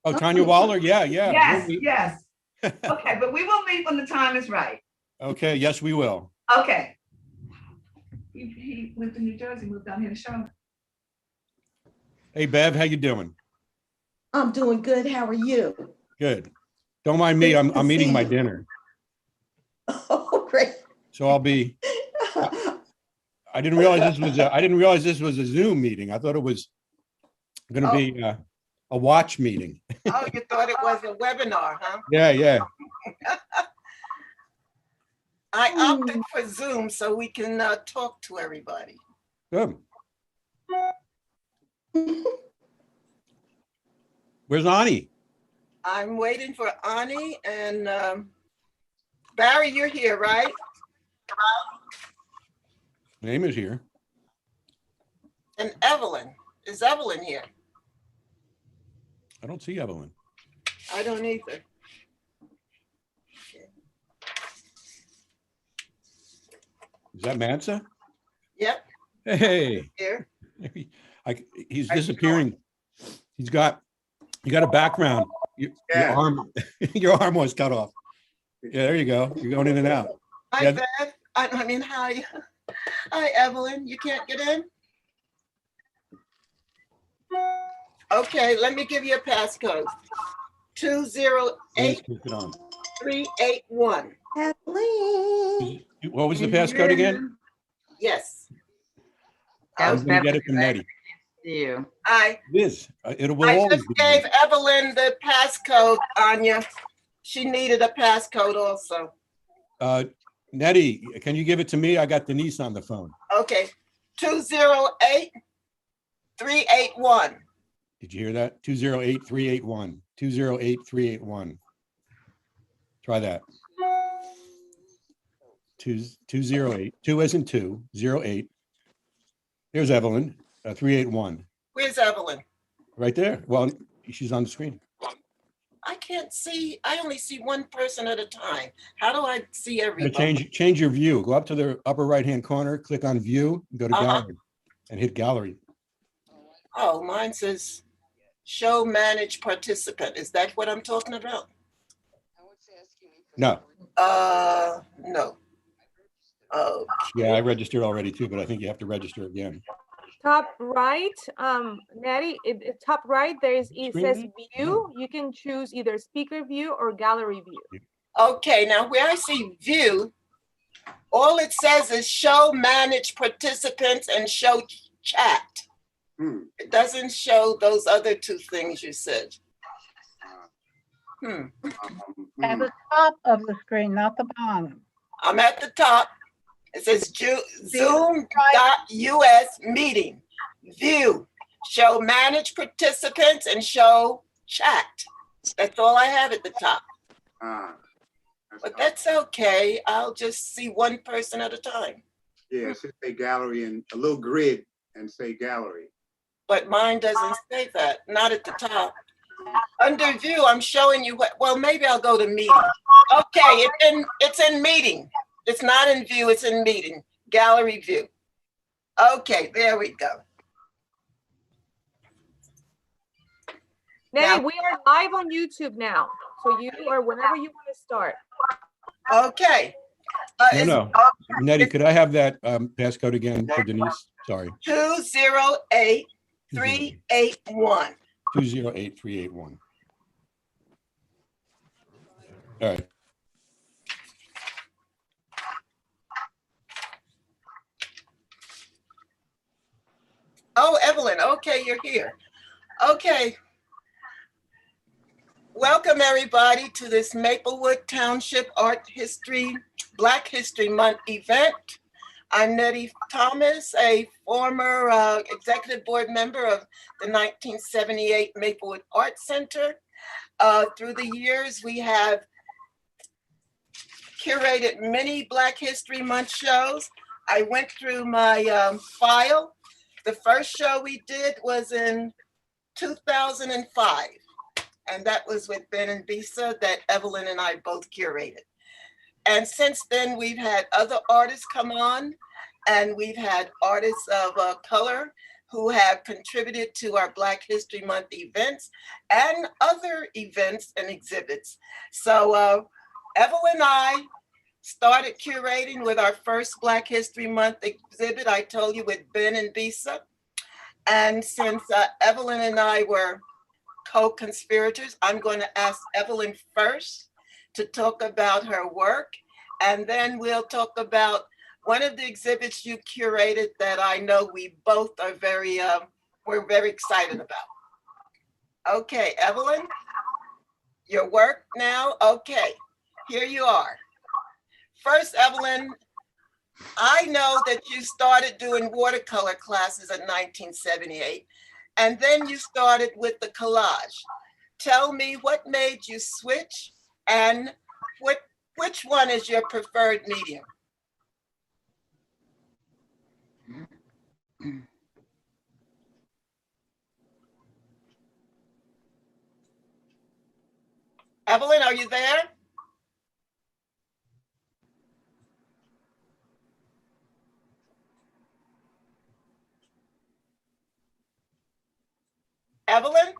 Oh, Tanya Waller? Yeah, yeah. Yes, yes. Okay, but we will meet when the time is right. Okay, yes, we will. Okay. He went to New Jersey, moved down here to Charlotte. Hey, Bev, how you doing? I'm doing good. How are you? Good. Don't mind me. Good to I'm eating see my you. dinner, Oh, great. so I'll be. I didn't realize this was. I didn't realize this was a Zoom meeting. I thought it was going to Oh. be a watch meeting. Oh, you thought it was a webinar, huh? Yeah, yeah. I opted for Zoom so we can talk to everybody. Good. Where's Ani? I'm waiting for Ani and Barry, you're here, right? Name is here. And Evelyn. Is Evelyn here? I don't see Evelyn. I don't either. Is that Mansa? Yep, Hey, here. he's disappearing. You got a background. Your Yeah. arm, your arm was cut off. Yeah, there you go. You're going in and out. Hi, Yeah. Beth. I mean, hi. Hi, Evelyn. You can't get in? Okay, let me give you a passcode. 208 Let's put it on. 381. Kathleen. What was the passcode again? Yes. I'm gonna get it from Nettie. You. I It is. It will I always just be. gave Evelyn the passcode, Anya. She needed a passcode also. Nettie, can you give it to me? I got Denise on the phone. Okay, 208 381. Did you hear that? 208-381. 208-381. Try that. 208. 2 as in 2. 08. There's Evelyn. 381. Where's Evelyn? Right there. Well, she's on the screen. I can't see. I only see one person at a time. How do I see Gotta everybody? change your view. Go up to the upper right-hand corner, click on view, go to gallery and hit gallery. Oh, mine says show manage participant. Is that what I'm talking about? No. No. Oh, Yeah, I registered already too, but I think you have to register again. Top right, Natty, top right, it says view. You can choose either speaker view or gallery view. okay. Now where I see view, all it says is show manage participants and show chat. It doesn't show those other two things you said. At the top of the screen, not the bottom. I'm at the top. It says zoom.us meeting. View, show manage participants and show chat. That's all I have at the top. But that's okay. I'll just see one person at a time. Yeah, it should say gallery and a little grid and say gallery. But mine doesn't say that, not at the top. Under view, I'm showing you what, well, maybe I'll go to meeting. Okay, it's in meeting. It's not in view, it's in meeting. Gallery view. Okay, there we go. Natty, Now- we are live on YouTube now. So you are whenever you want to start. Okay. No. Nettie, could I have that passcode again for Denise? Sorry. 208-381. 208-381. All right. Oh, Evelyn, okay, you're here. Okay. Welcome everybody to this Maplewood Township Art History, Black History Month event. I'm Nettie Thomas, a former executive board member of the 1978 Maplewood Art Center. Through the years, we have curated many Black History Month shows. I went through my file. The first show we did was in 2005. And that was with Ben and Bisa that Evelyn and I both curated. And since then, we've had other artists come on, and we've had artists of color who have contributed to our Black History Month events and other events and exhibits. So Evelyn and I started curating with our first Black History Month exhibit, I told you, with Ben and Bisa. And since Evelyn and I were co-conspirators, I'm going to ask Evelyn first to talk about her work, and then we'll talk about one of the exhibits you curated that I know we both are we're very excited about. Okay, Evelyn, your work now. Okay, here you are. First, Evelyn, I know that you started doing watercolor classes in 1978, and then you started with the collage. Tell me what made you switch, and which one is your preferred medium? Evelyn, are you there? Evelyn?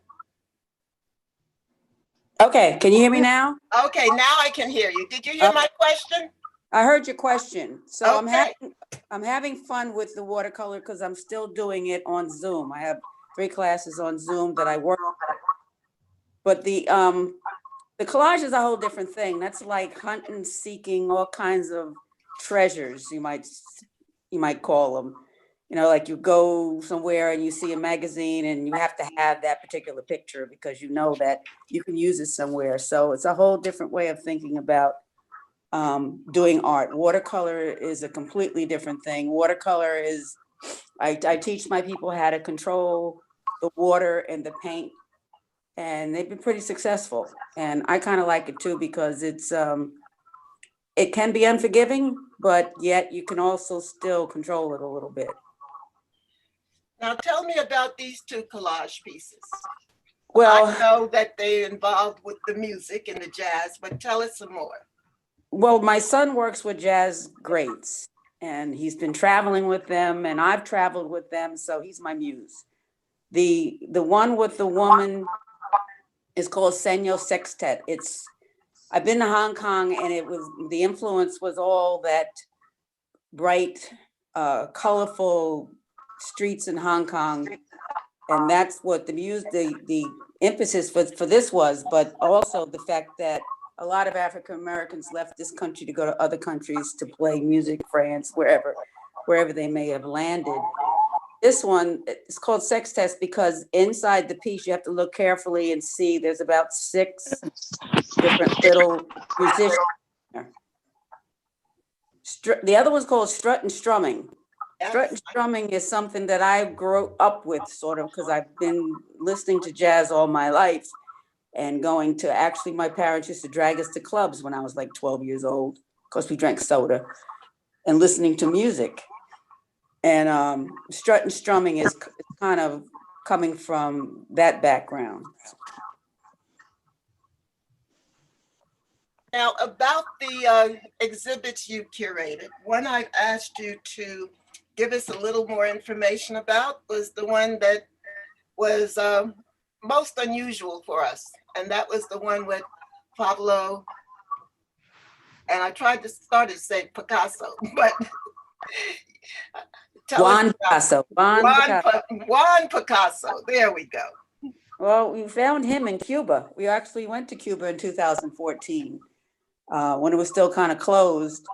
Okay, can you hear me now? Okay, now I can hear you. Did you hear my question? I heard your question. So Okay. I'm having fun with the watercolor because I'm still doing it on Zoom. I have 3 classes on Zoom that I work with. But the collage is a whole different thing. That's like hunting, seeking all kinds of treasures, you might call them. You know, like you go somewhere and you see a magazine and you have to have that particular picture because you know that you can use it somewhere. So it's a whole different way of thinking about doing art. Watercolor is a completely different thing. Watercolor is, I teach my people how to control the water and the paint, and they've been pretty successful. And I kind of like it too because it can be unforgiving, but yet you can also still control it a little bit. Now tell me about these 2 collage pieces. Well, I know that they involved with the music and the jazz, but tell us some more. Well, my son works with jazz greats and he's been traveling with them and I've traveled with them. So he's my muse. The one with the woman is called Senyo Sextet. I've been to Hong Kong and the influence was all that bright, colorful streets in Hong Kong. And that's what the emphasis for this was, but also the fact that a lot of African Americans left this country to go to other countries to play music, France, wherever they may have landed. This one is called Sextet because inside the piece, you have to look carefully and see there's about 6 different little musicians. The other one's called Strut and Strumming. Strut and strumming is something that I grew up with, sort of, because I've been listening to jazz all my life and going to, actually, my parents used to drag us to clubs when I was like 12 years old, because we drank soda, and listening to music. And strut and strumming is kind of coming from that background. Now, about the exhibits you curated, one I've asked you to give us a little more information about was the one that was most unusual for us. And that was the one with Pablo, and I tried to start to say Picasso, but Juan Picasso. Juan Picasso, there we go. Well, we found him in Cuba. We actually went to Cuba in 2014 when it was still kind of closed.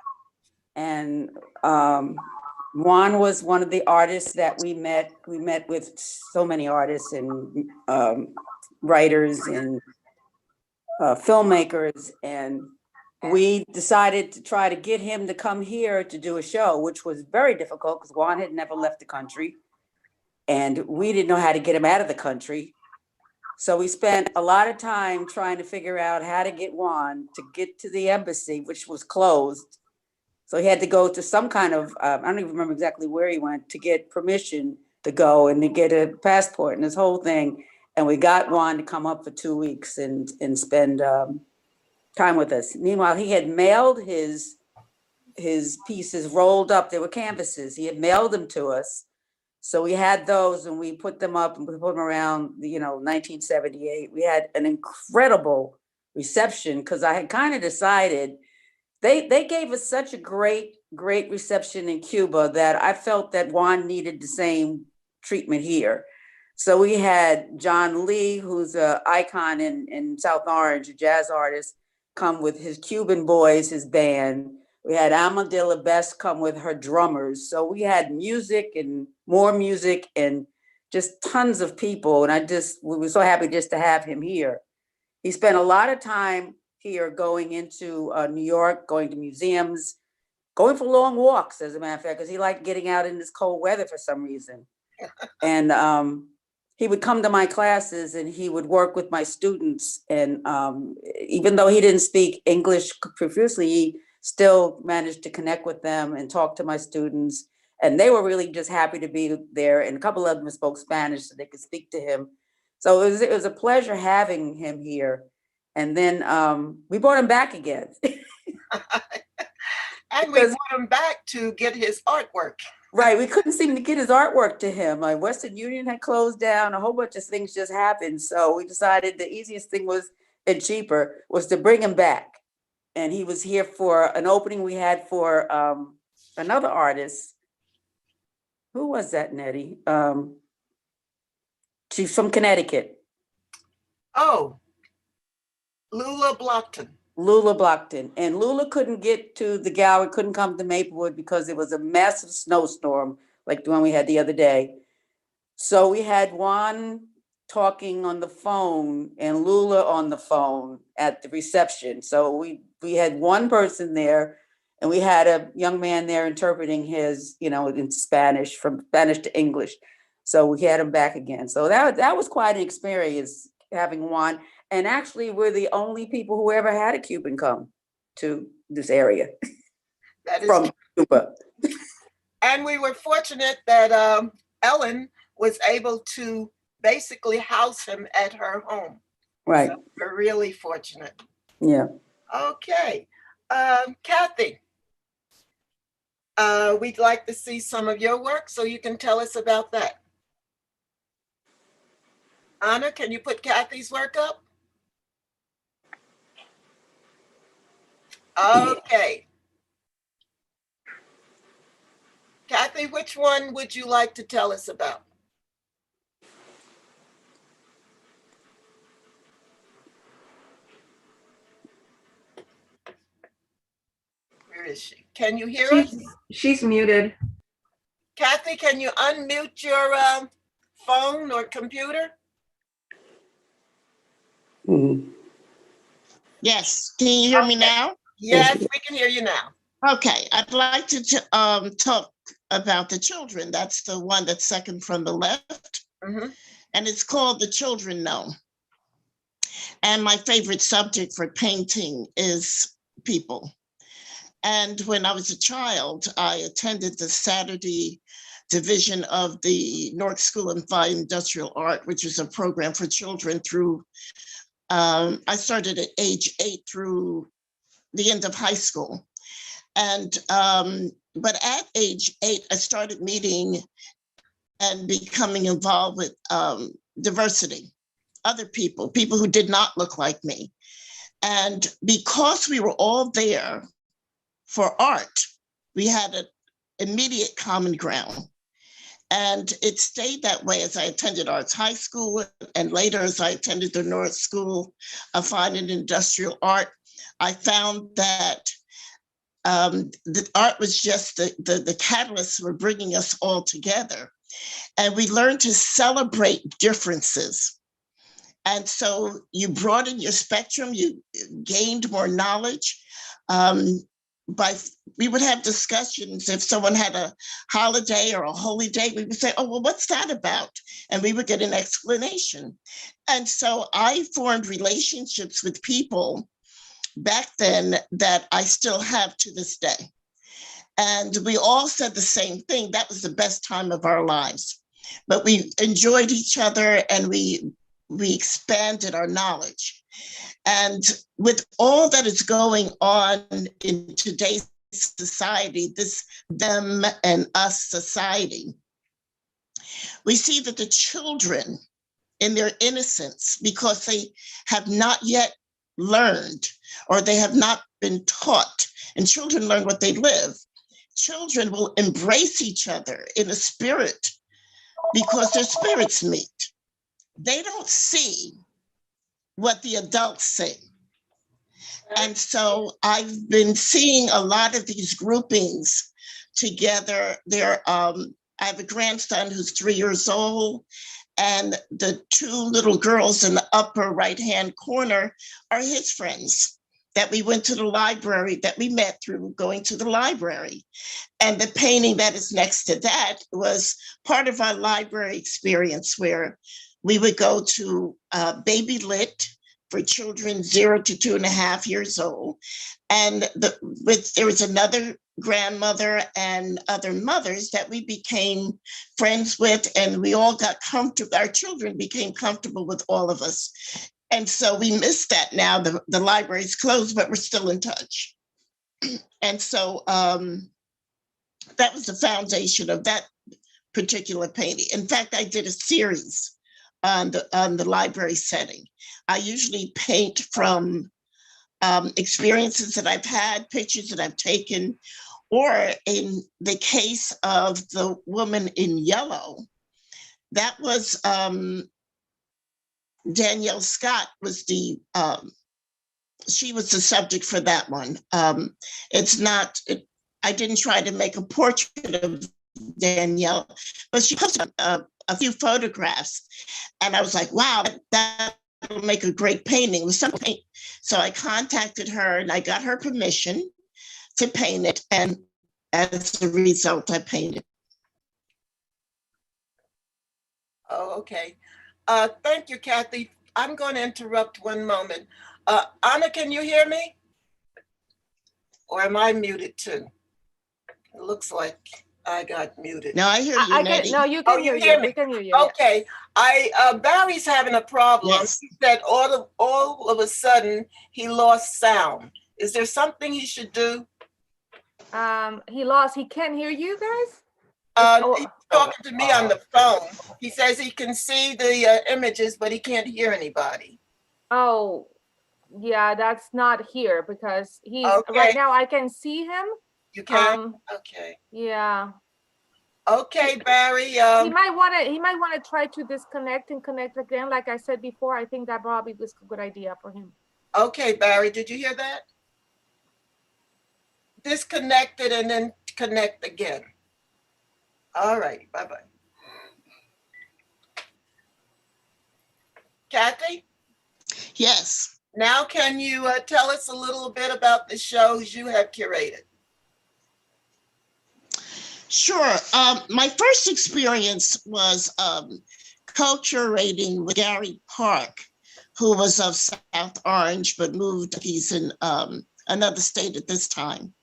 And Juan was one of the artists that we met. We met with so many artists and writers and filmmakers. And we decided to try to get him to come here to do a show, which was very difficult because Juan had never left the country. And we didn't know how to get him out of the country. So we spent a lot of time trying to figure out how to get Juan to get to the embassy, which was closed. So he had to go to some kind of, I don't even remember exactly where he went to get permission to go and to get a passport and this whole thing. And we got Juan to come up for 2 weeks and spend time with us. Meanwhile, he had mailed his pieces rolled up. They were canvases. He had mailed them to us. So we had those and we put them up and we put them around, 1978. We had an incredible reception because I had kind of decided they gave us such a great reception in Cuba that I felt that Juan needed the same treatment here. So we had John Lee, who's an icon in South Orange, a jazz artist, come with his Cuban boys, his band. We had Alma de la Best come with her drummers. So we had music and more music and just tons of people. And we were so happy just to have him here. He spent a lot of time here going into New York, going to museums, going for long walks, as a matter of fact, because he liked getting out in this cold weather for some reason. And he would come to my classes and he would work with my students. And even though he didn't speak English profusely, he still managed to connect with them and talk to my students. And they were really just happy to be there. And a couple of them spoke Spanish so they could speak to him. So it was a pleasure having him here. And then we brought him back again. And we brought him back to get his artwork. Right, we couldn't seem to get his artwork to him. Like Western Union had closed down, a whole bunch of things just happened. So we decided the easiest thing was, and cheaper, was to bring him back. And he was here for an opening we had for another artist. Who was that, Nettie? She's from Connecticut. Oh, Lula Blockton. Lula Blockton. And Lula couldn't get to the gallery, couldn't come to Maplewood because it was a massive snowstorm, like the one we had the other day. So we had Juan talking on the phone and Lula on the phone at the reception. So we had one person there and we had a young man there interpreting his, in Spanish, from Spanish to English. So we had him back again. So that was quite an experience having Juan. And actually, we're the only people who ever had a Cuban come to this area. That is from Cuba. And we were fortunate that Ellen was able to basically house him at her home. Right. So we're really fortunate. Yeah. Okay. Kathy, we'd like to see some of your work, so you can tell us about that. Anna, can you put Kathy's work up? Okay. Kathy, which one would you like to tell us about? Where is she? Can you hear us? She's muted. Kathy, can you unmute your phone or computer? Yes, can you hear me now? Yes, we can hear you now. Okay, I'd like to talk about the children. That's the one that's second from the left. Mhm. And it's called The Children Know. And my favorite subject for painting is people. And when I was a child, I attended the Saturday division of the North School of Fine Industrial Art, which is a program for children through, I started at age 8 through the end of high school. And, but at age 8, I started meeting and becoming involved with diversity, other people who did not look like me. And because we were all there for art, we had an immediate common ground. And it stayed that way as I attended Arts High School, and later as I attended the North School of Fine and Industrial Art. I found that the art was just the catalyst for bringing us all together. And we learned to celebrate differences. And so you broaden your spectrum, you gained more knowledge. We would have discussions. If someone had a holiday or a holy day, we would say, oh, well, what's that about? And we would get an explanation. And so I formed relationships with people back then that I still have to this day. And we all said the same thing. That was the best time of our lives. But we enjoyed each other and we expanded our knowledge. And with all that is going on in today's society, this them and us society, We see that the children in their innocence, because they have not yet learned or they have not been taught, and children learn what they live, children will embrace each other in a spirit because their spirits meet. They don't see what the adults see. And so I've been seeing a lot of these groupings together. I have a grandson who's 3 years old, and the two little girls in the upper right-hand corner are his friends that we went to the library, that we met through going to the library. And the painting that is next to that was part of our library experience, where we would go to Baby Lit for children 0 to 2.5 years old. And there was another grandmother and other mothers that we became friends with, and we all got comfortable. Our children became comfortable with all of us. And so we miss that now. The library's closed, but we're still in touch. And so that was the foundation of that particular painting. In fact, I did a series on the library setting. I usually paint from experiences that I've had, pictures that I've taken, or in the case of the woman in yellow, that was Danielle Scott was she was the subject for that one. I didn't try to make a portrait of Danielle, but she posted a few photographs, and I was like, wow, that will make a great painting with some paint. So I contacted her and I got her permission to paint it, and as a result, I painted. Oh, okay. Thank you, Kathy. I'm going to interrupt one moment. Anna, can you hear me? Or am I muted too? It looks like I got muted. No, I hear you, I Nettie. can, no, you can you hear hear you. me? We can hear you. Yeah. Okay, Barry's having a problem. Yes. He said all of a sudden he lost sound. Is there something he should do? He can't hear you guys? He's talking to me on the phone. He says he can see the images, but he can't hear anybody. Oh, yeah, that's not here because he's Okay. right now. I can see him. You can? Okay. Yeah. Okay, Barry. He might want to try to disconnect and connect again. Like I said before, I think that probably was a good idea for him. Okay, Barry, did you hear that? Disconnected and then connect again. All right, bye-bye. Kathy, Yes. now can you tell us a little bit about the shows you have curated? Sure. My first experience was co-curating with Gary Park, who was of South Orange, but moved, he's in another state at this time.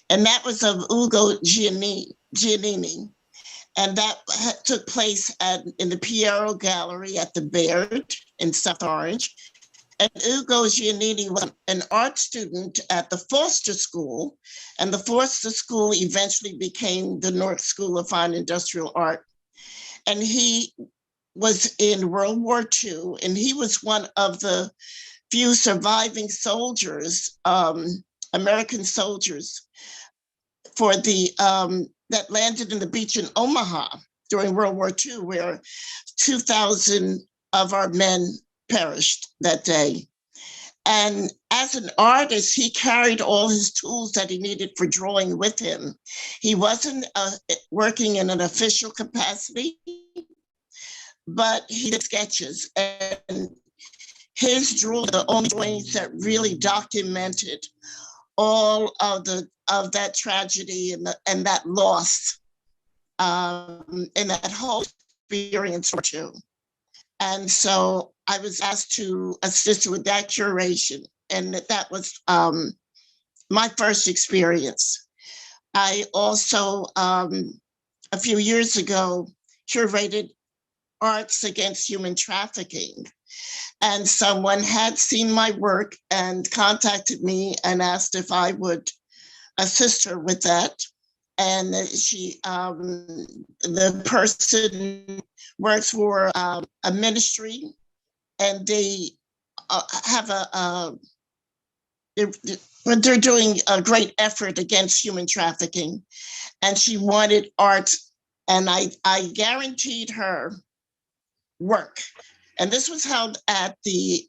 And that was of Ugo Giannini. And that took place in the Piero Gallery at the Baird in South Orange. And Ugo Giannini was an art student at the Foster School, and the Foster School eventually became the Newark School of Fine Industrial Art. And he was in World War II, and he was one of the few surviving soldiers, American soldiers, for that landed in the beach in Omaha during World War II, where 2,000 of our men perished that day. And as an artist, he carried all his tools that he needed for drawing with him. He wasn't working in an official capacity, but he did sketches, and his drawings are the only drawings that really documented all of that tragedy and that loss, and that whole experience too. And so I was asked to assist with that curation, and that was my first experience. I also, a few years ago, curated Arts Against Human Trafficking. And someone had seen my work and contacted me and asked if I would assist her with that. And the person works for a ministry, and they have they're doing a great effort against human trafficking, and she wanted art, and I guaranteed her work. And this was held at the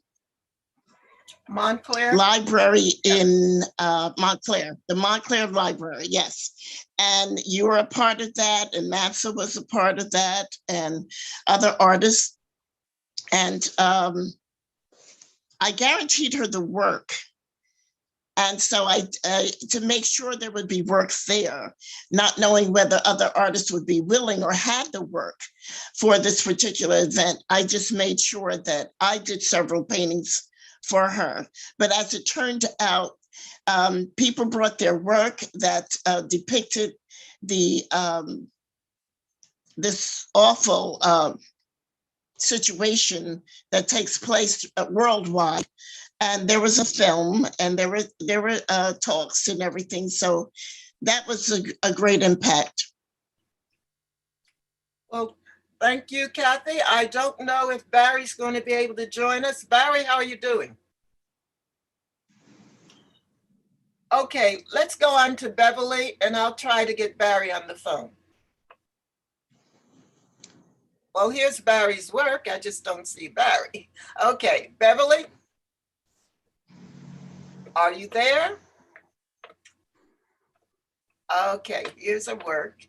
Montclair? library in Montclair, the Montclair Library, yes. And you were a part of that, and Mansa was a part of that, and other artists. And I guaranteed her the work. And so to make sure there would be work there, not knowing whether other artists would be willing or had the work for this particular event, I just made sure that I did several paintings for her. But as it turned out, people brought their work that depicted the this awful situation that takes place worldwide. And there was a film, and there were talks and everything. So that was a great impact. Well, thank you, Kathy. I don't know if Barry's going to be able to join us. Barry, how are you doing? Okay, let's go on to Beverly, and I'll try to get Barry on the phone. Well, here's Barry's work. I just don't see Barry. Okay, Beverly, are you there? Okay, here's a work.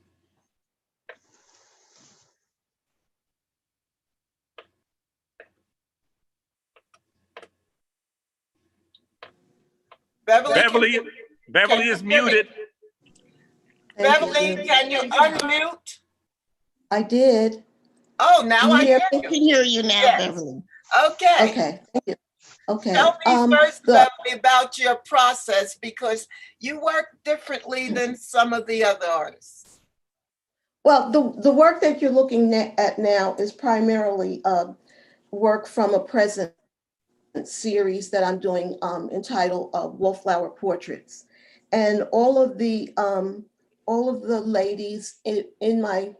Beverly, Beverly is muted. Beverly, can you unmute? I did. Oh, now Can you I hear hear me? I can hear you now, Yes. Beverly. Okay. Okay, thank you. Okay. Tell me first, the- Beverly, about your process, because you work differently than some of the other artists. Well, the work that you're looking at now is primarily work from a present series that I'm doing entitled Wallflower Portraits. And all of the ladies in my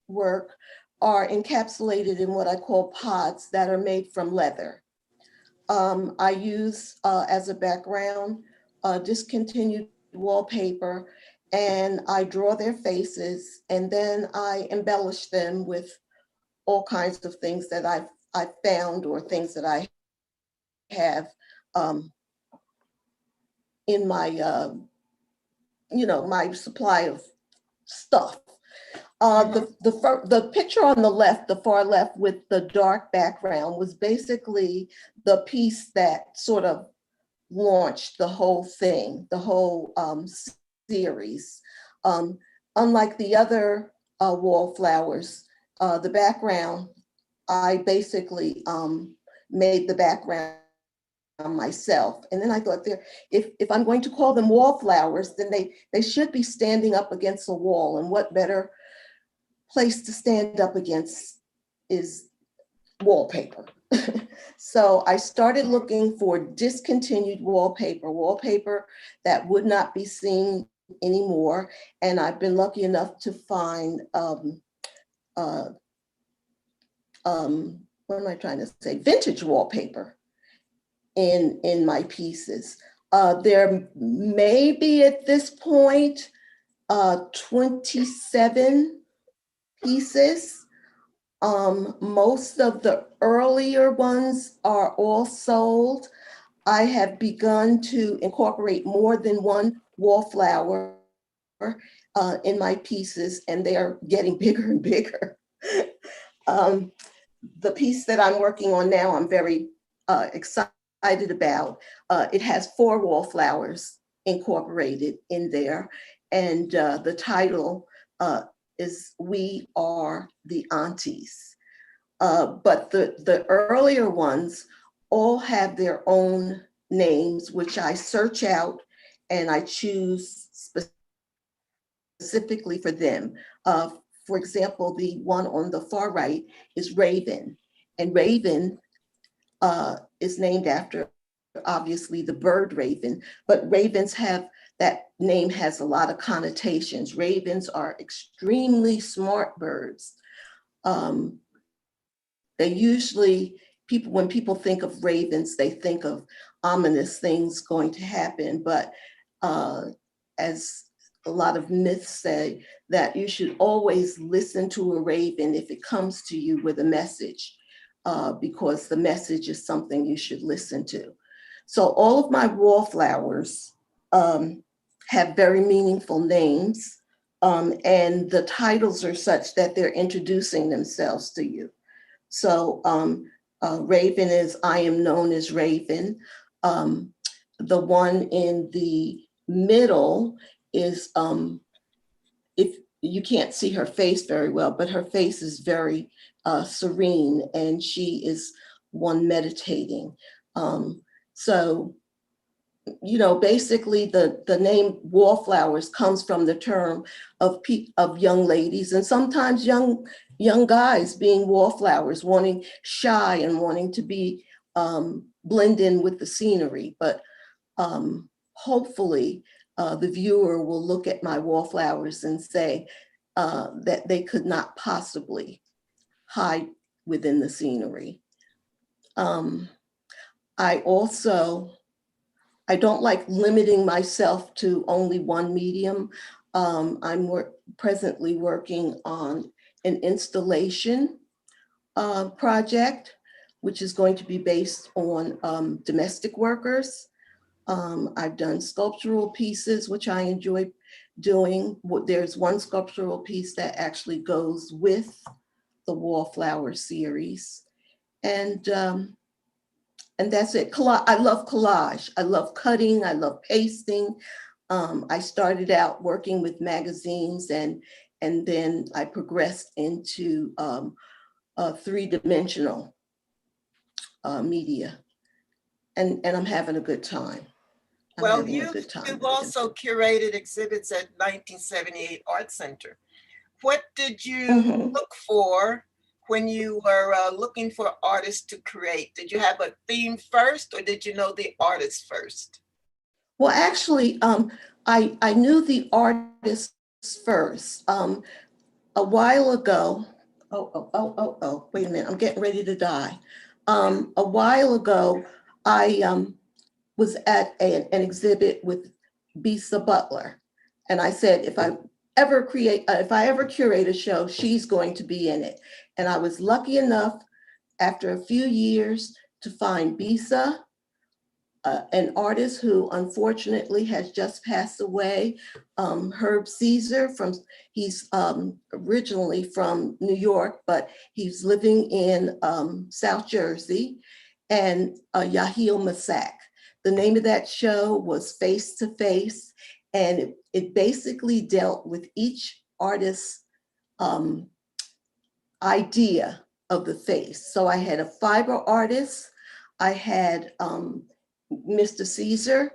work are encapsulated in what I call pods that are made from leather. I use as a background discontinued wallpaper, and I draw their faces, and then I embellish them with all kinds of things that I've found or things that I have in my my supply of stuff. The picture on the left, the far left with the dark background, was basically the piece that sort of launched the whole thing, the whole series. Unlike the other wallflowers, the background, I basically made the background myself. And then I thought, if I'm going to call them wallflowers, then they should be standing up against a wall. And what better place to stand up against is wallpaper. So I started looking for discontinued wallpaper that would not be seen anymore. And I've been lucky enough to find, what am I trying to say? Vintage wallpaper in my pieces. There may be at this point 27 pieces. Most of the earlier ones are all sold. I have begun to incorporate more than one wallflower in my pieces, and they are getting bigger and bigger. The piece that I'm working on now, I'm very excited about. It has 4 wallflowers incorporated in there, and the title is We Are the Aunties. But the earlier ones all have their own names, which I search out and I choose specifically for them. For example, the one on the far right is Raven, and Raven is named after, obviously, the bird raven, but ravens have, that name has a lot of connotations. Ravens are extremely smart birds. they usually, when people think of ravens, they think of ominous things going to happen. But as a lot of myths say, that you should always listen to a raven if it comes to you with a message, because the message is something you should listen to. So all of my wallflowers have very meaningful names, and the titles are such that they're introducing themselves to you. So Raven is I Am Known as Raven. The one in the middle is, if you can't see her face very well, but her face is very serene, and she is one meditating. So, you know, basically the name wallflowers comes from the term of young ladies, and sometimes young guys being wallflowers, wanting shy and wanting to be blend in with the scenery. But hopefully the viewer will look at my wallflowers and say that they could not possibly hide within the scenery. I don't like limiting myself to only one medium. I'm presently working on an installation project, which is going to be based on domestic workers. I've done sculptural pieces, which I enjoy doing. There's one sculptural piece that actually goes with the Wallflower series. And that's it. I love collage. I love cutting. I love pasting. I started out working with magazines, and then I progressed into three-dimensional media. And I'm having a good time. Well, you've also curated exhibits at 1978 Art Center. What did you look for when you were looking for artists to create? Did you have a theme first, or did you know the artist first? Well, actually, I knew the artists first. A while ago, wait a minute, I'm getting ready to die. A while ago, I was at an exhibit with Bisa Butler, and I said, if I ever curate a show, she's going to be in it. And I was lucky enough, after a few years, to find Bisa, an artist who unfortunately has just passed away, Herb Caesar. He's originally from New York, but he's living in South Jersey, and Yahil Masak. The name of that show was Face to Face, and it basically dealt with each artist's idea of the face. So I had a fiber artist, I had Mr. Caesar,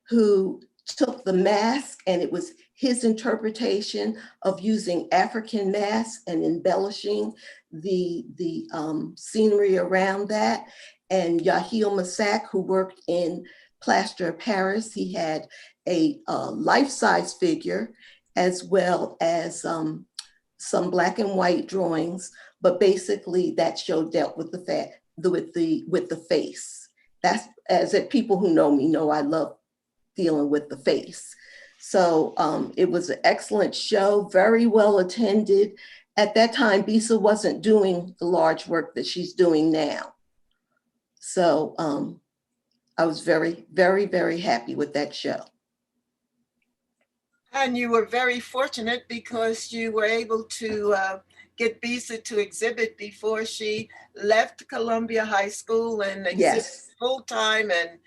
who took the mask, and it was his interpretation of using African masks and embellishing the scenery around that. And Yahil Masak, who worked in plaster of Paris, he had a life-size figure, as well as some black and white drawings. But basically, that show dealt with the face. That's, as people who know me know, I love dealing with the face. So it was an excellent show, very well attended. At that time, Bisa wasn't doing the large work that she's doing now. So I was very, very, very happy with that show. And you were very fortunate because you were able to get Bisa to exhibit before she left Columbia High School and exhibit full-time, and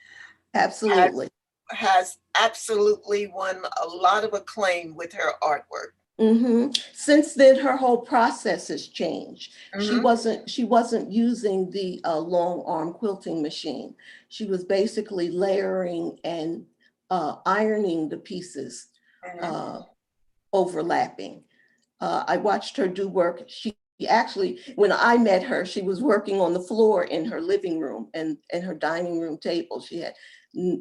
absolutely has absolutely won a lot of acclaim with her artwork. Since then, her whole process has changed. She wasn't using the long arm quilting machine. She was basically layering and ironing the pieces, overlapping. I watched her do work. She actually, when I met her, she was working on the floor in her living room and her dining room table. She had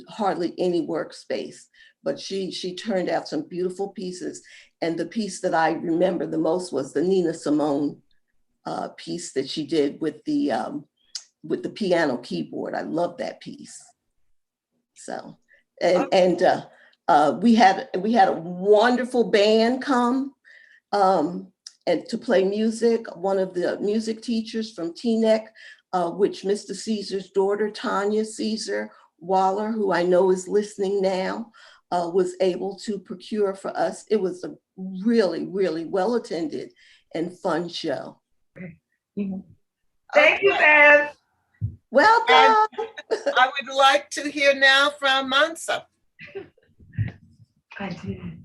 hardly any workspace, but she turned out some beautiful pieces. And the piece that I remember the most was the Nina Simone piece that she did with the piano keyboard. I love that piece. So, and we had a wonderful band come and to play music. One of the music teachers from TNEC, which Mr. Caesar's daughter, Tanya Caesar Waller, who I know is listening now, was able to procure for us. It was a really, really well-attended and fun show. Thank you, Bev. Welcome. I would like to hear now from Mansa. I did.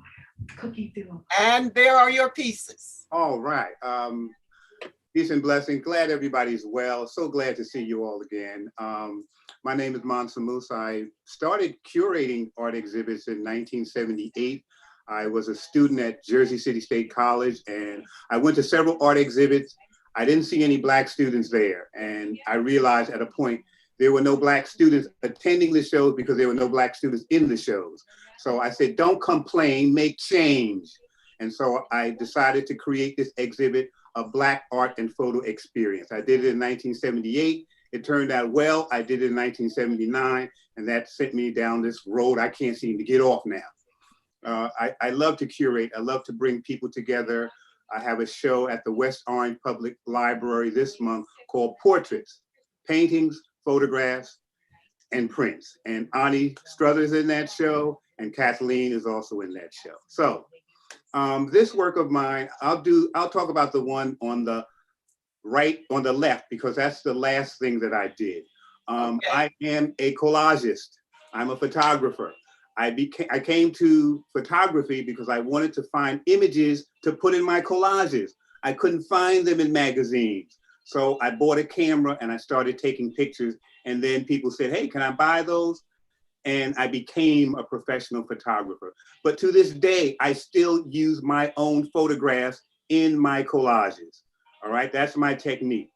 Cookie dough. And there are your pieces. All right. Peace and blessing. Glad everybody's well. So glad to see you all again. My name is Mansa Musa. I started curating art exhibits in 1978. I was a student at Jersey City State College, and I went to several art exhibits. I didn't see any Black students there. And I realized at a point, there were no Black students attending the shows because there were no Black students in the shows. So I said, don't complain, make change. And so I decided to create this exhibit, a Black art and photo experience. I did it in 1978. It turned out well. I did it in 1979, and that sent me down this road I can't seem to get off now. I love to curate. I love to bring people together. I have a show at the West Orange Public Library this month called Portraits, Paintings, Photographs, and Prints. And Ani Struthers in that show, and Kathleen is also in that show. So this work of mine, I'll talk about the one on the right, on the left, because that's the last thing that I did. Okay. I am a collagist. I'm a photographer. I came to photography because I wanted to find images to put in my collages. I couldn't find them in magazines. So I bought a camera and I started taking pictures, and then people said, hey, can I buy those? And I became a professional photographer. But to this day, I still use my own photographs in my collages. All right, that's my technique.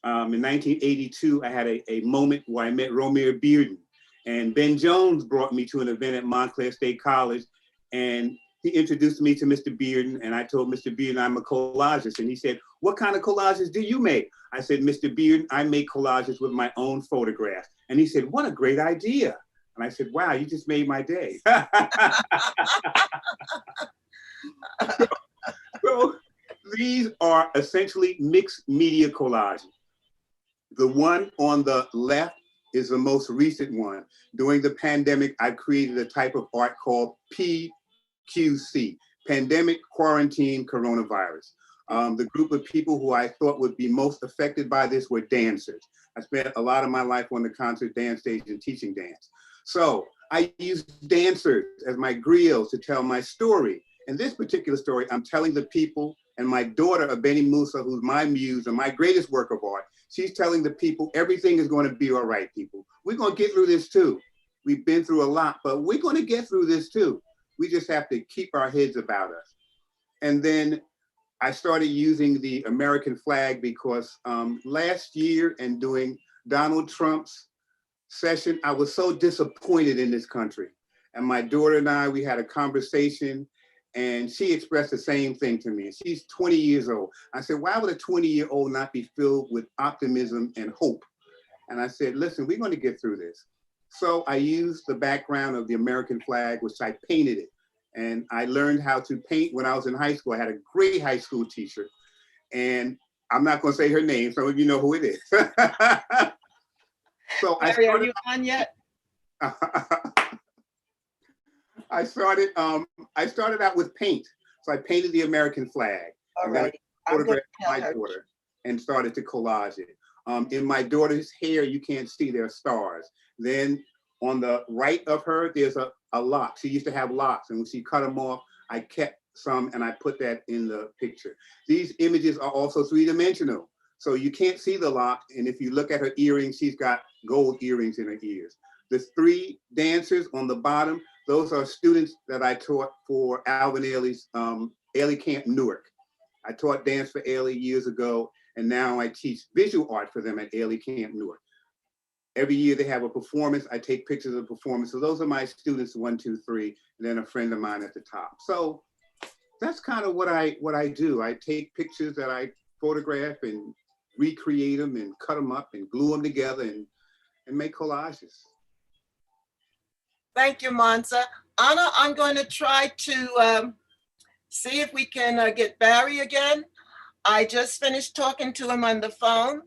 In 1982, I had a moment where I met Romare Bearden, and Ben Jones brought me to an event at Montclair State College, and he introduced me to Mr. Bearden, and I told Mr. Bearden I'm a collagist, and he said, what kind of collages do you make? I said, Mr. Bearden, I make collages with my own photographs. And he said, what a great idea. And I said, wow, you just made my day. So these are essentially mixed media collages. The one on the left is the most recent one. During the pandemic, I created a type of art called PQC, Pandemic Quarantine Coronavirus. The group of people who I thought would be most affected by this were dancers. I spent a lot of my life on the concert dance stage and teaching dance. So I used dancers as my griots to tell my story. In this particular story, I'm telling the people, and my daughter, Abeni Musa, who's my muse and my greatest work of art, she's telling the people, everything is going to be all right, people. We're going to get through this too. We've been through a lot, but we're going to get through this too. We just have to keep our heads about us. And then I started using the American flag because last year and doing Donald Trump's session, I was so disappointed in this country. And my daughter and I, we had a conversation, and she expressed the same thing to me. She's 20 years old. I said, why would a 20-year-old not be filled with optimism and hope? And I said, listen, we're going to get through this. So I used the background of the American flag, which I painted it. And I learned how to paint when I was in high school. I had a great high school teacher, and I'm not going to say her name. Some of you know who it is. So Mary, are you on yet? I started out with paint. So I painted the American flag. All right. Photographed my daughter and started to collage it. In my daughter's hair, you can't see, there are stars. Then on the right of her, there's a lock. She used to have locks, and when she cut them off, I kept some and I put that in the picture. These images are also three-dimensional. So you can't see the lock, and if you look at her earrings, she's got gold earrings in her ears. The three dancers on the bottom, those are students that I taught for Alvin Ailey's Ailey Camp Newark. I taught dance for Ailey years ago, and now I teach visual art for them at Ailey Camp Newark. Every year they have a performance. I take pictures of the performance. So those are my students, 1, 2, 3, and then a friend of mine at the top. So that's kind of what I do. I take pictures that I photograph and recreate them and cut them up and glue them together and make collages. Thank you, Monza. Anna, I'm going to try to see if we can get Barry again. I just finished talking to him on the phone.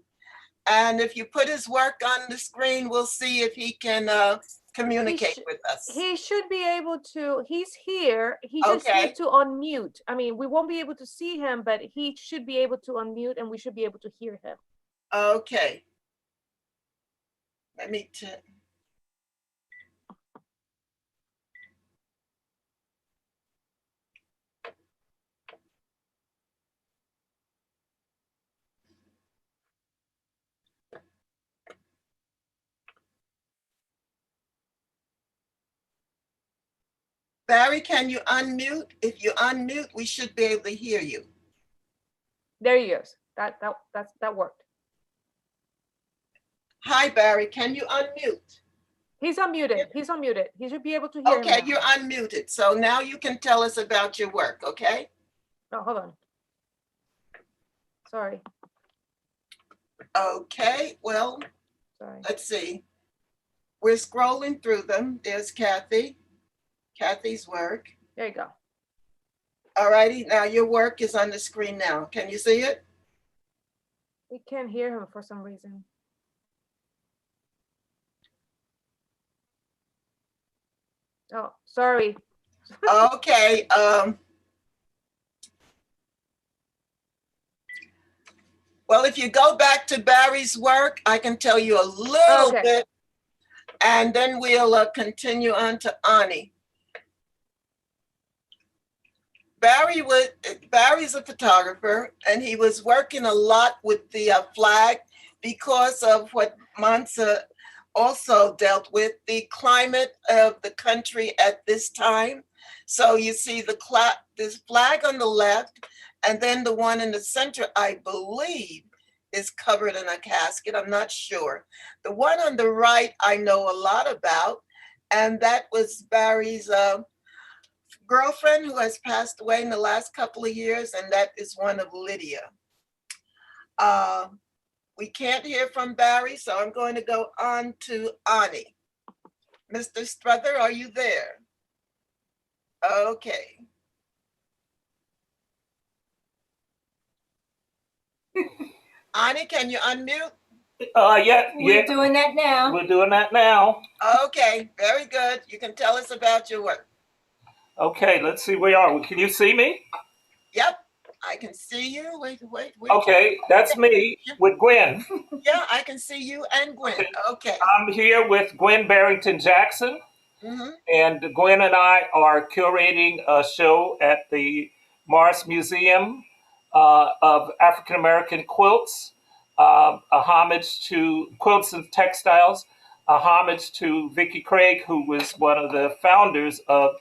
And if you put his work on the screen, we'll see if he can communicate with us. He should be able to, he's here. He just Okay. needs to unmute. I mean, we won't be able to see him, but he should be able to unmute and we should be able to hear him. Okay. Let me Barry, can you unmute? If you unmute, we should be able to hear you. There he is. That worked. Hi, Barry, can you unmute? He's unmuted. He's unmuted. He should be able to hear Okay, him now. you're unmuted. So now you can tell us about your work, okay? No, hold on. Sorry. Okay, well, Sorry. let's see. We're scrolling through them. There's Kathy's work. There you go. All righty, now your work is on the screen now. Can you see it? We can't hear him for some reason. Oh, sorry. Okay. Well, if you go back to Barry's work, I can tell you a little bit, and then we'll continue on to Ani. Barry's a photographer, and he was working a lot with the flag because of what Monza also dealt with, the climate of the country at this time. So you see this flag on the left, and then the one in the center, I believe, is covered in a casket. I'm not sure. The one on the right, I know a lot about, and that was Barry's girlfriend who has passed away in the last couple of years, and that is one of Lydia. We can't hear from Barry, so I'm going to go on to Ani. Mr. Struther, are you there? Okay. Ani, can you unmute? Yeah. We're doing that now. We're doing that now. Okay, very good. You can tell us about your work. Okay, let's see where are we. Can you see me? Yep, I can see you. Wait. Okay, that's me with Gwen. Yeah, I can see you and Gwen. Okay. I'm here with Gwen Barrington Jackson. Mm-hmm. And Gwen and I are curating a show at the Morris Museum of African American Quilts, a homage to quilts and textiles, a homage to Vicki Craig, who was one of the founders of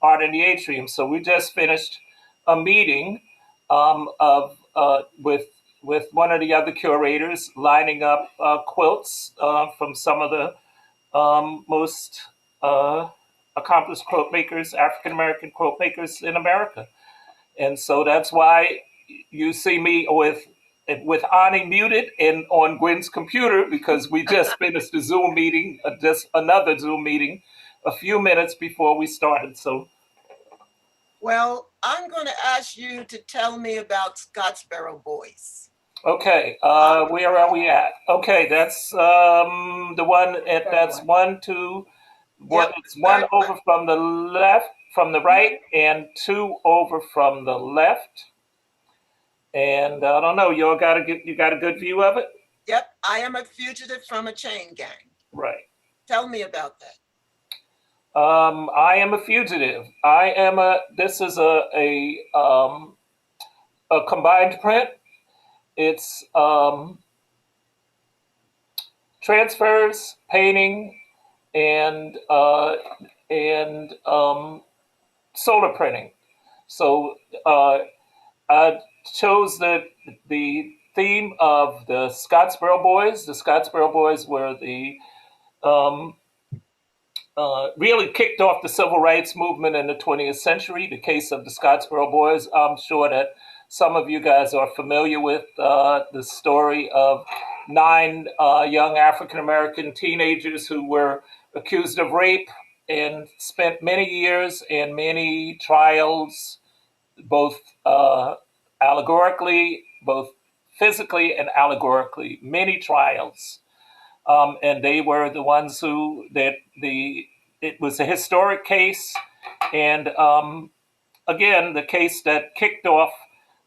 Art in the Atrium. So we just finished a meeting with one of the other curators, lining up quilts from some of the most accomplished quilt makers, African American quilt makers in America. And so that's why you see me with Ani muted and on Gwen's computer, because we just finished the Zoom meeting, just another Zoom meeting, a few minutes before we started. So, well, I'm going to ask you to tell me about Scottsboro Boys. Okay, where are we at? Okay, that's the one. That's one, two. What? It's one over from the left, from the right, and two over from the left. And I don't know. You got a good view of it? Yep, I am a fugitive from a chain gang. Right. Tell me about that. I am a fugitive. This is a combined print. It's transfers, painting, and solar printing. So I chose the theme of the Scottsboro Boys. The Scottsboro Boys were the really kicked off the civil rights movement in the 20th century. The case of the Scottsboro Boys, I'm sure that some of you guys are familiar with the story of 9 young African-American teenagers who were accused of rape and spent many years and many trials, both allegorically, both physically and allegorically, many trials. And they were the ones who, it was a historic case. And again, the case that kicked off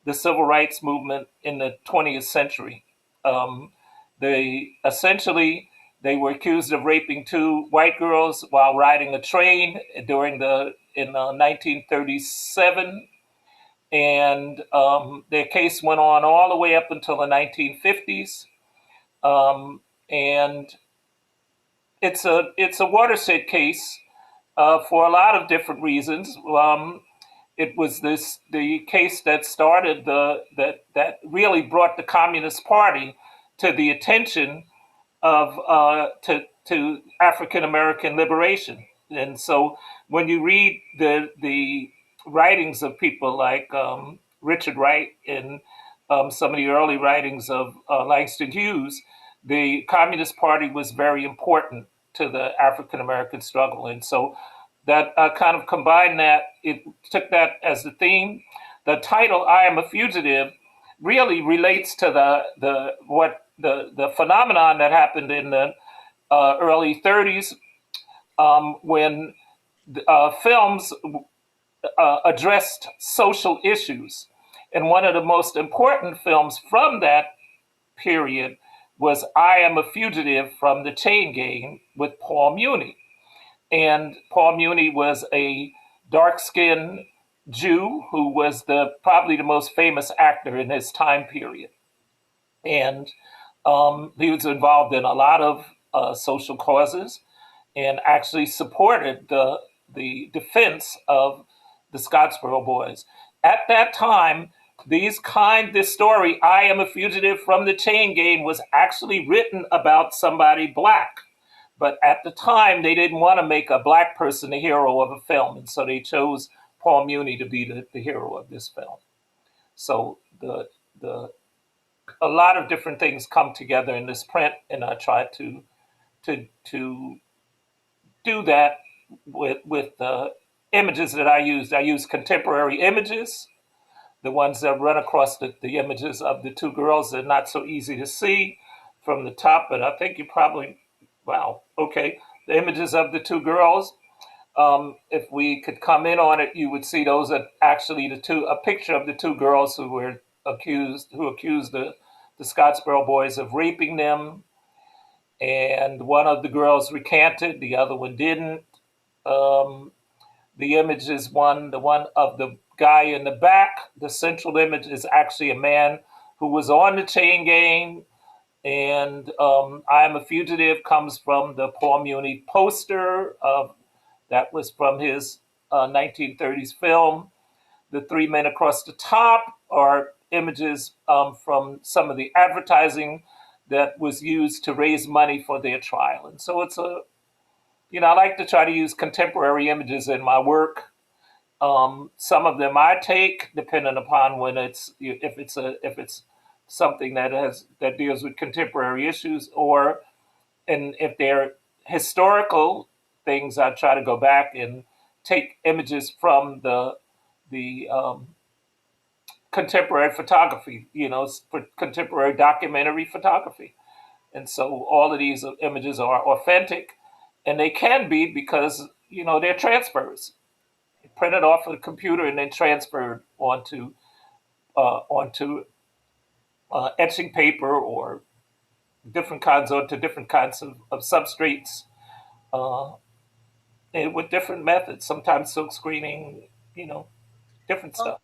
the civil rights movement in the 20th century. They were accused of raping 2 white girls while riding a train in 1937. And their case went on all the way up until the 1950s. And it's a watershed case for a lot of different reasons. It was the case that started that really brought the Communist Party to the attention of to African American liberation. And so when you read the writings of people like Richard Wright and some of the early writings of Langston Hughes, the Communist Party was very important to the African American struggle. And so that kind of combined that, it took that as the theme. The title, I Am a Fugitive, really relates to the phenomenon that happened in the early 30s when films addressed social issues. And one of the most important films from that period was I Am a Fugitive from the Chain Gang with Paul Muni. And Paul Muni was a dark-skinned Jew who was probably the most famous actor in his time period. And he was involved in a lot of social causes and actually supported the defense of the Scottsboro Boys. At that time, this story, I Am a Fugitive from the Chain Gang, was actually written about somebody Black. But at the time, they didn't want to make a Black person the hero of a film. And so they chose Paul Muni to be the hero of this film. So a lot of different things come together in this print, and I try to do that with the images that I used. I use contemporary images, the ones that run across the images of the 2 girls. They're not so easy to see from the top, but I think you probably, wow, okay. The images of the 2 girls, if we could come in on it, you would see those are actually a picture of the 2 girls who accused the Scottsboro Boys of raping them. And one of the girls recanted, the other one didn't. The image is the one of the guy in the back. The central image is actually a man who was on the chain gang. And I Am a Fugitive comes from the Paul Muni poster that was from his 1930s film. The 3 men across the top are images from some of the advertising that was used to raise money for their trial. And so I like to try to use contemporary images in my work. Some of them I take, depending upon if it's something that deals with contemporary issues, and if they're historical things, I try to go back and take images from the contemporary photography, for contemporary documentary photography. And so all of these images are authentic, and they can be because, they're transfers, printed off of the computer and then transferred onto etching paper or different kinds of substrates and with different methods, sometimes silk screening, different stuff.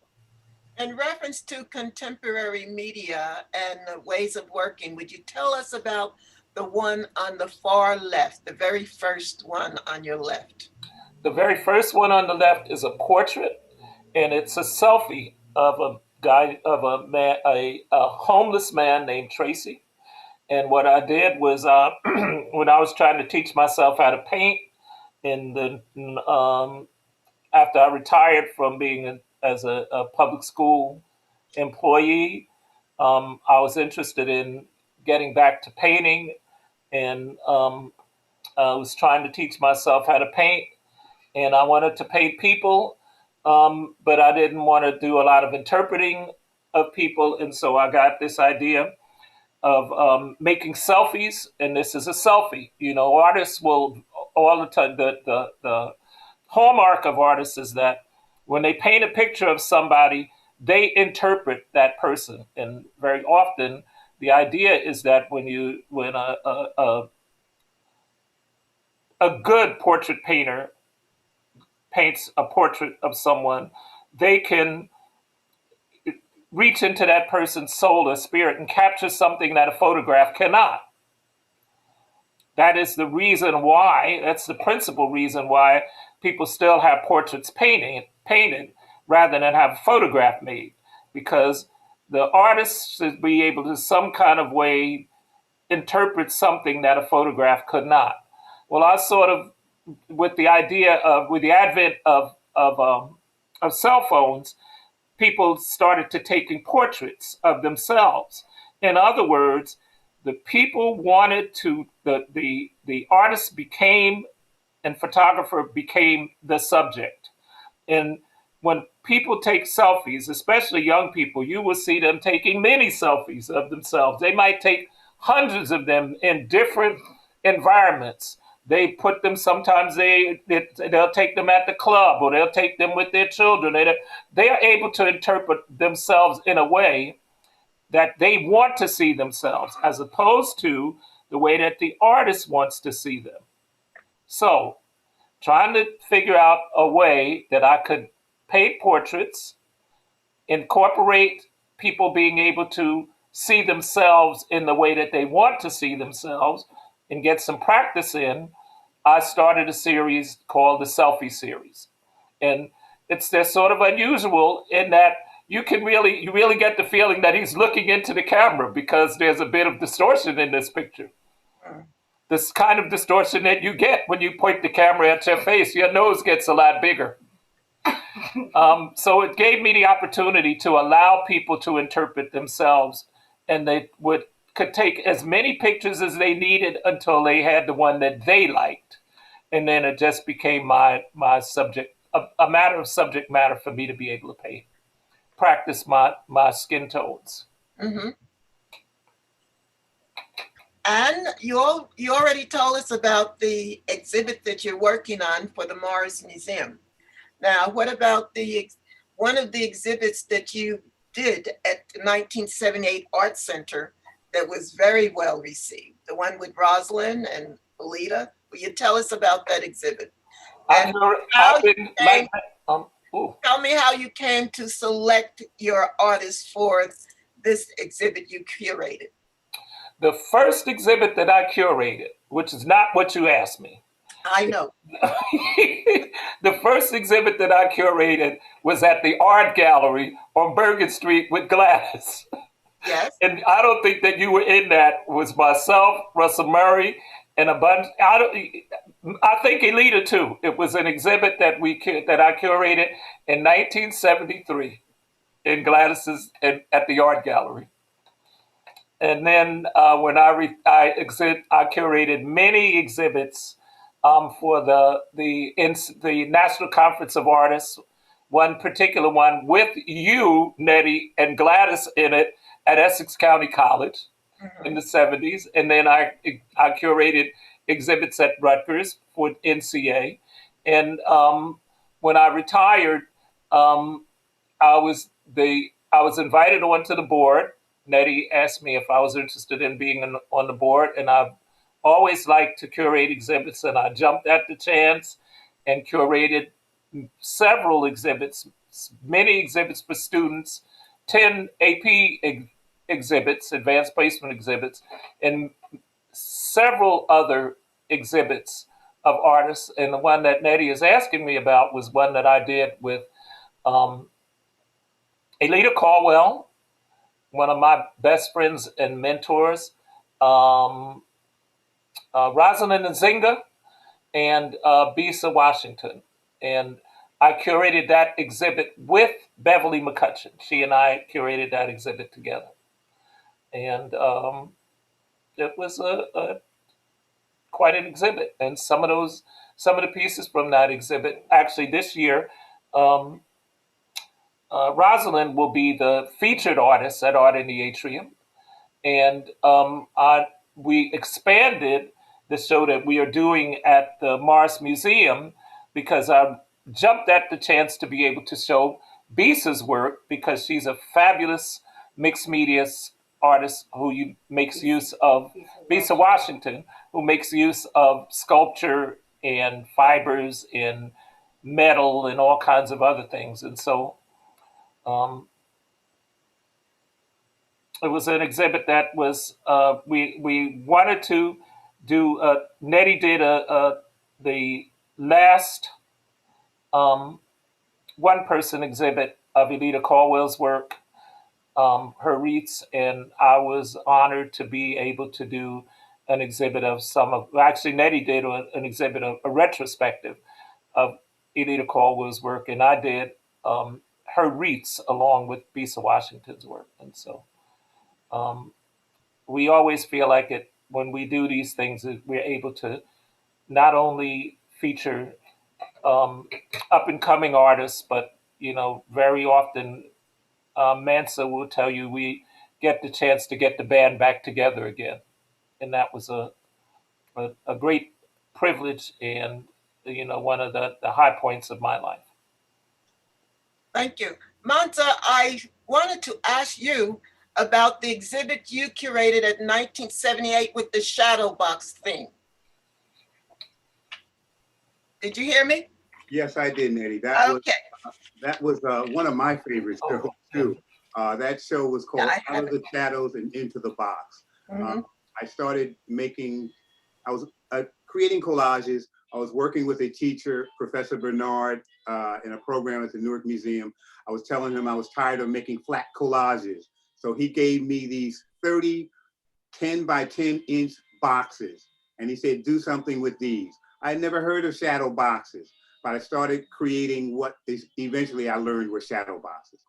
In reference to contemporary media and the ways of working, would you tell us about the one on the far left, the very first one on your left? The very first one on the left is a portrait, and it's a selfie of a homeless man named Tracy. And what I did was when I was trying to teach myself how to paint after I retired from being as a public school employee, I was interested in getting back to painting, and I was trying to teach myself how to paint, and I wanted to paint people, but I didn't want to do a lot of interpreting of people, and so I got this idea of making selfies, and this is a selfie. You know, artists will all the time. The hallmark of artists is that when they paint a picture of somebody, they interpret that person, and very often the idea is that when a good portrait painter paints a portrait of someone, they can reach into that person's soul or spirit and capture something that a photograph cannot. That is the reason why, that's the principal reason why people still have portraits painted rather than have a photograph made, because the artist should be able to some kind of way interpret something that a photograph could not. Well, I sort of, with the advent of cell phones, people started to taking portraits of themselves. In other words, the people wanted to, the artist became, and photographer became the subject. And when people take selfies, especially young people, you will see them taking many selfies of themselves. They might take hundreds of them in different environments. They put them, sometimes they'll take them at the club, or they'll take them with their children. They are able to interpret themselves in a way that they want to see themselves, as opposed to the way that the artist wants to see them. So, trying to figure out a way that I could paint portraits, incorporate people being able to see themselves in the way that they want to see themselves, and get some practice in, I started a series called the Selfie Series. And they're sort of unusual in that you really get the feeling that he's looking into the camera, because there's a bit of distortion in this picture. This kind of distortion that you get when you point the camera at your face, your nose gets a lot bigger. So it gave me the opportunity to allow people to interpret themselves, and they could take as many pictures as they needed until they had the one that they liked. And then it just became my subject, a matter of subject matter for me to be able to paint, practice my skin tones. Mm-hmm. And you already told us about the exhibit that you're working on for the Morris Museum. Now, what about one of the exhibits that you did at the 1978 Art Center that was very well received, the one with Rosalind and Alita? Will you tell us about that exhibit? And tell me how you came to select your artists for this exhibit you curated. The first exhibit that I curated, which is not what you asked me. I know. The first exhibit that I curated was at the Art Gallery on Bergen Street with Gladys. Yes. And I don't think that you were in that. It was myself, Russell Murray, and a bunch. I think Elita too. It was an exhibit that I curated in 1973 in Gladys's at the Art Gallery. And then when I curated many exhibits for the National Conference of Artists. One particular one with you, Nettie, and Gladys in it at Essex County College in the 70s. And then I curated exhibits at Rutgers for NCA. And when I retired, I was invited onto the board. Nettie asked me if I was interested in being on the board, and I've always liked to curate exhibits, and I jumped at the chance and curated several exhibits, many exhibits for students, 10 AP exhibits, advanced placement exhibits, and several other exhibits of artists. And the one that Nettie is asking me about was one that I did with Alita Caldwell, one of my best friends and mentors, Rosalind Nzinga, and Bisa Washington. And I curated that exhibit with Beverly McCutcheon. She and I curated that exhibit together. And it was quite an exhibit. And some of the pieces from that exhibit, actually this year, Rosalind will be the featured artist at Art in the Atrium. And we expanded the show that we are doing at the Morris Museum because I jumped at the chance to be able to show Bisa's work because she's a fabulous mixed media artist who makes use of, Bisa Washington, who makes use of sculpture and fibers and metal and all kinds of other things. And so it was an exhibit that was, we wanted to do, Nettie did the last one-person exhibit of Elita Caldwell's work, her wreaths, and I was honored to be able to do an exhibit of actually Nettie did an exhibit of a retrospective of Elita Caldwell's work, and I did her wreaths along with Bisa Washington's work. And so we always feel like it when we do these things, we're able to not only feature up and coming artists, but very often Mansa will tell you we get the chance to get the band back together again, and that was a great privilege and one of the high points of my life. Thank you. Mansa, I wanted to ask you about the exhibit you curated at 1978 with the shadow box theme. Did you hear me? Yes, I did, Nettie. Okay. That was one of my favorite shows too. That show was called Out of the Shadows and Into the Box. I started I was creating collages. I was working with a teacher, Professor Bernard, in a program at the Newark Museum. I was telling him I was tired of making flat collages. So he gave me these 30 10 by 10 inch boxes. And he said, do something with these. I had never heard of shadow boxes, but I started creating what eventually I learned were shadow boxes.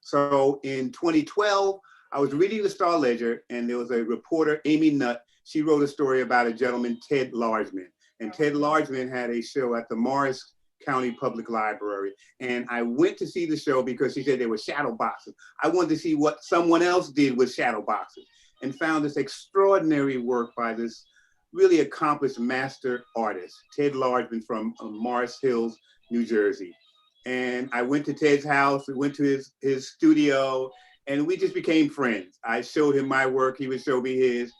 So in 2012, I was reading the Star Ledger, and there was a reporter, Amy Nutt. She wrote a story about a gentleman, Ted Largeman. And Ted Largeman had a show at the Morris County Public Library. And I went to see the show because she said there were shadow boxes. I wanted to see what someone else did with shadow boxes, and found this extraordinary work by this really accomplished master artist, Ted Largeman from Morris Hills, New Jersey. And I went to Ted's house, we went to his studio, and we just became friends. I showed him my work, he would show me his.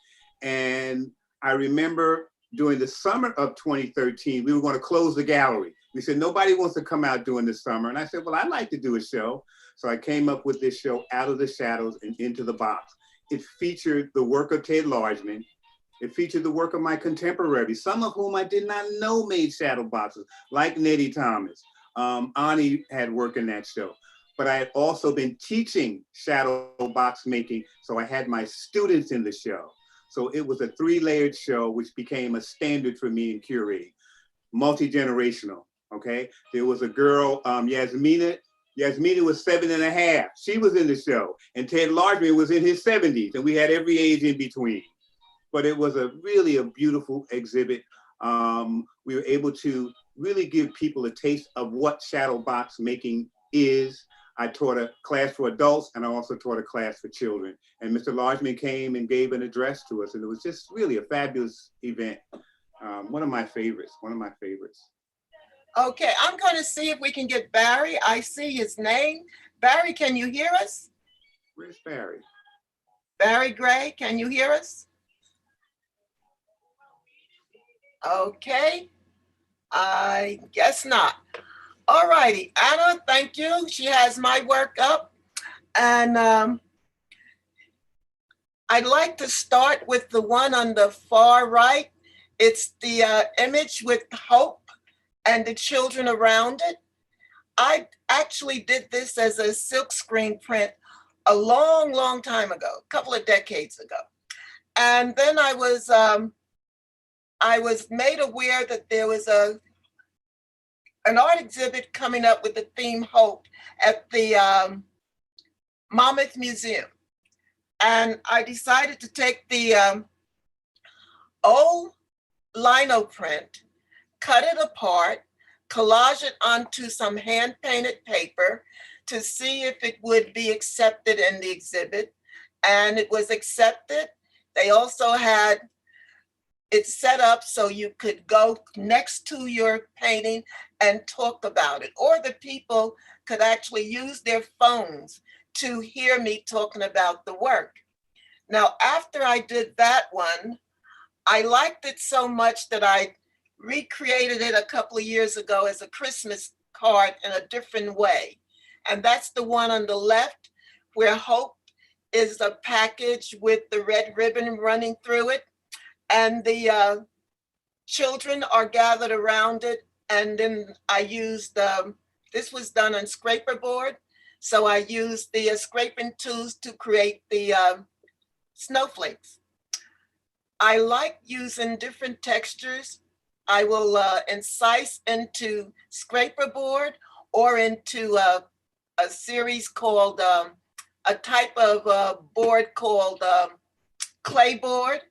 And I remember during the summer of 2013, we were going to close the gallery. We said, nobody wants to come out during the summer. And I said, well, I'd like to do a show. So I came up with this show, Out of the Shadows and Into the Box. It featured the work of Ted Largeman. It featured the work of my contemporaries, some of whom I did not know made shadow boxes, like Nettie Thomas. Ani had work in that show. But I had also been teaching shadow box making, so I had my students in the show. So it was a 3-layered show, which became a standard for me in curating. Multi-generational, okay? There was a girl, Yasmina. Yasmina was 7.5. She was in the show. And Ted Largeman was in his 70s, and we had every age in between. But it was really a beautiful exhibit. We were able to really give people a taste of what shadow box making is. I taught a class for adults, and I also taught a class for children. And Mr. Largeman came and gave an address to us, and it was just really a fabulous event. One of my favorites, Okay, I'm going to see if we can get Barry. I see his name. Barry, can you hear us? Where's Barry? Barry Gray, can you hear us? Okay, I guess not. All righty, Anna, thank you. She has my work up. And I'd like to start with the one on the far right. It's the image with hope and the children around it. I actually did this as a silkscreen print a long, long time ago, a couple of decades ago. And then I was made aware that there was a an art exhibit coming up with the theme Hope at the Monmouth Museum. And I decided to take the old lino print, cut it apart, collage it onto some hand painted paper to see if it would be accepted in the exhibit. And it was accepted. They also had it set up so you could go next to your painting and talk about it, or the people could actually use their phones to hear me talking about the work. Now, after I did that one, I liked it so much that I recreated it a couple of years ago as a Christmas card in a different way. And that's the one on the left, where Hope is a package with the red ribbon running through it. And the children are gathered around it. And then I used, this was done on scraper board. So I used the scraping tools to create the snowflakes. I like using different textures. I will incise into scraper board or into a series called, a type of board called clay board.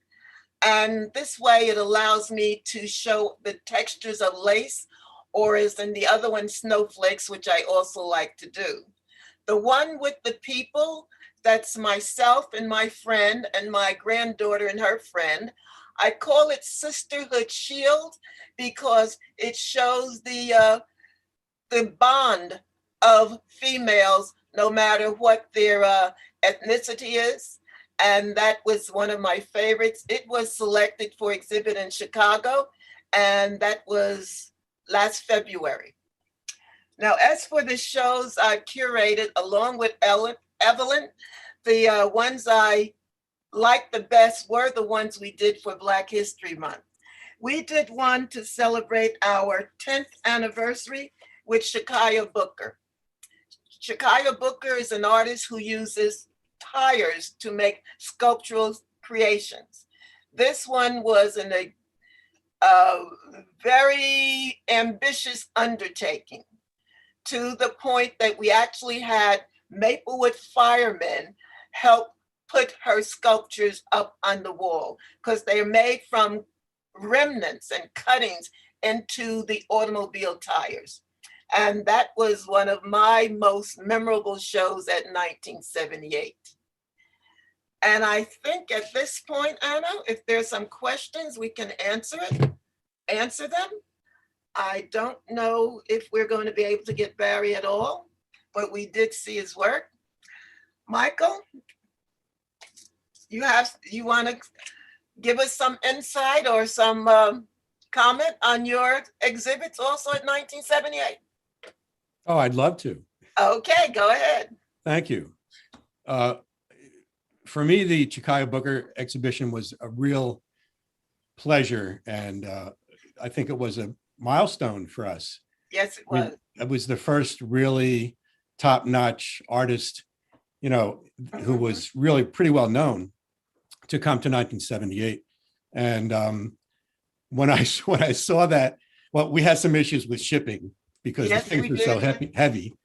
And this way it allows me to show the textures of lace, or as in the other one, snowflakes, which I also like to do. The one with the people, that's myself and my friend and my granddaughter and her friend. I call it Sisterhood Shield because it shows the bond of females, no matter what their ethnicity is. And that was one of my favorites. It was selected for exhibit in Chicago, and that was last February. Now, as for the shows I curated along with Evelyn, the ones I liked the best were the ones we did for Black History Month. We did one to celebrate our 10th anniversary with Shakaya Booker. Shakaya Booker is an artist who uses tires to make sculptural creations. This one was a very ambitious undertaking, to the point that we actually had Maplewood firemen help put her sculptures up on the wall, because they're made from remnants and cuttings into the automobile tires. And that was one of my most memorable shows at 1978. And I think at this point, Anna, if there's some questions, we can answer them. I don't know if we're going to be able to get Barry at all, but we did see his work. Michael, you want to give us some insight or some comment on your exhibits also at 1978? Oh, I'd love to. Okay, go ahead. Thank you. For me, the Chikaya Booker exhibition was a real pleasure, and I think it was a milestone for us. Yes, it was. It was the first really top-notch artist, who was really pretty well known to come to 1978. And when I saw that, well, we had some issues with shipping because the things were so heavy,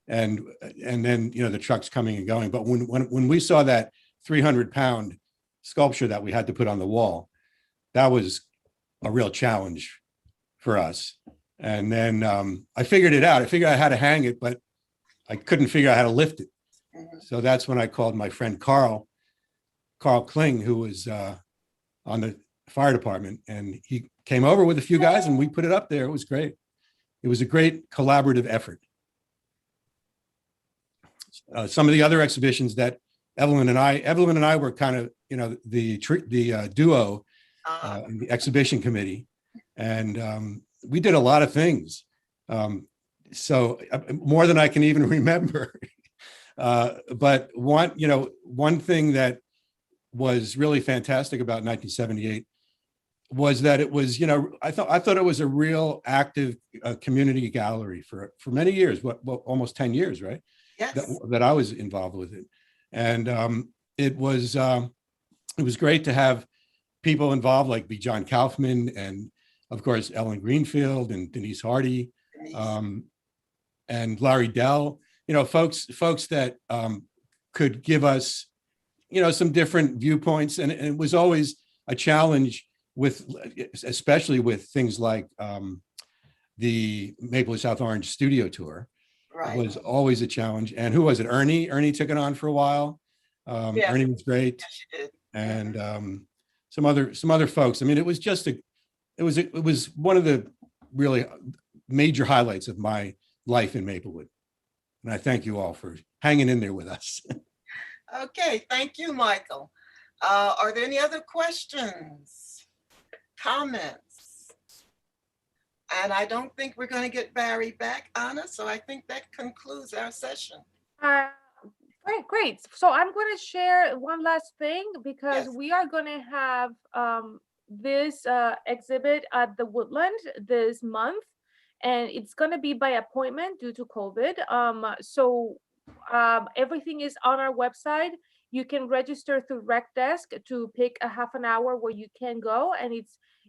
and then the trucks coming and going. But when we saw that 300-pound sculpture that we had to put on the wall, that was a real challenge for us. And then I figured it out. I figured out how to hang it, but I couldn't figure out how to lift it. So that's when I called my friend Carl Kling, who was on the fire department, and he came over with a few guys and we put it up there. It was great. It was a great collaborative effort. Some of the other exhibitions that Evelyn and I were kind of, the duo in the exhibition committee, and we did a lot of things. So more than I can even remember. But one thing that was really fantastic about 1978 was that it was, I thought it was a real active community gallery for many years, almost 10 years, right? Yes. That I was involved with it. And it was great to have people involved like B. John Kaufman and of course Ellen Greenfield and Denise Hardy and Larry Dell, folks that could give us, some different viewpoints. And it was always a challenge especially with things like the Maplewood South Orange studio tour. Right. Was always a challenge. And who was it? Ernie took it on for a while. Yeah. Ernie was great. Yes, she did. And some other folks. I mean, it was just it was one of the really major highlights of my life in Maplewood. And I thank you all for hanging in there with us. Okay, thank you, Michael. Are there any other questions, comments? And I don't think we're going to get Barry back, Anna, so I think that concludes our session. Great. So I'm going to share one last thing because Yes. we are going to have this exhibit at the Woodland this month, and it's going to be by appointment due to COVID. Everything is on our website. You can register through Rec Desk to pick a half an hour where you can go, and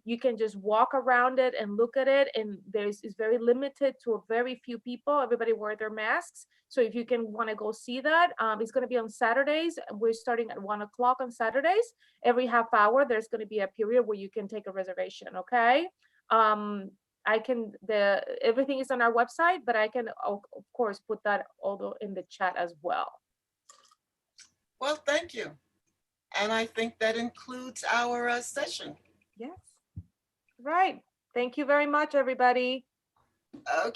you can just walk around it and look at it. And it's very limited to a very few people. Everybody wear their masks. So if you want to go see that, it's going to be on Saturdays. We're starting at 1 o'clock on Saturdays. Every half hour, there's going to be a period where you can take a reservation. Okay. Everything is on our website, but I can of course put that all in the chat as well. Well, thank you. And I think that includes our session. Yes. Right. Thank you very much, everybody. Okay.